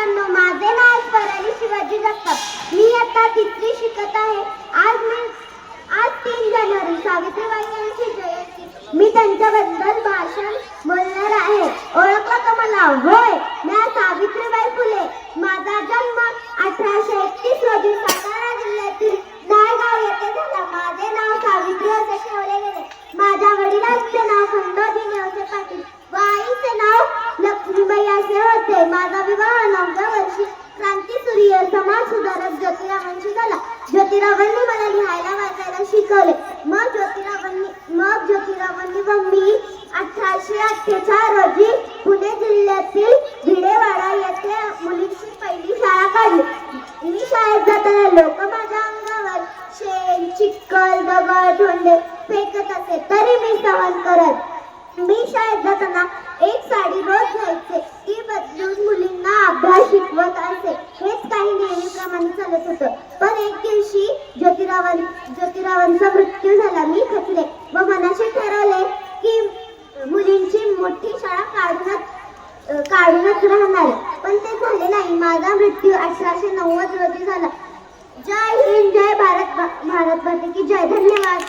मित्रांनो, माझे नाव स्वराली शिवाजी जगताप। मी आता तिसरी शिकत आहे। आज 3 जानेवारी सावित्रीबाई यांची जयंती। मी त्यांच्याबद्दल भाषण बोलणार आहे। ओळखलं का मला? होय, मी सावित्रीबाई फुले। माझा जन्म 1831 रोजी सातारा जिल्ह्यातील नायगाव येथे झाला। माझे नाव सावित्री असे ठेवले गेले। माझ्या वडिलांचे नाव खंडोजी नेवसे पाटील व आईचे नाव लक्ष्मीबाई असे होते। माझा विवाह 9व्या वर्षी क्रांतीसूर्य समाज सुधारक ज्योतिरावांशी झाला। ज्योतिरावांनी मला लिहायला वाचायला शिकवले। मग ज्योतिरावांनी व मी 1848 रोजी पुणे जिल्ह्यातील भिडेवाडा येथे मुलींची पहिली शाळा काढली। मी शाळेत जाताना लोक माझ्या अंगावर शेण, चिखल, दगड, धोंडे फेकत असे, तरी मी सहन करत। मी शाळेत जाताना एक साडी रोज घ्यायचे, ती बदलून मुलींना अभ्यास शिकवत असे। हेच काही नेहमीप्रमाणे चालत होतं। पण एक दिवशी ज्योतिरावांचा मृत्यू झाला। मी खचले व मनाशी ठरवले की मुलींची मोठी शाळा काढूनच राहणार, पण ते झाले नाही। माझा मृत्यू 1890 रोजी झाला। जय हिंद, जय भारत, भारत माता की जय। धन्यवाद।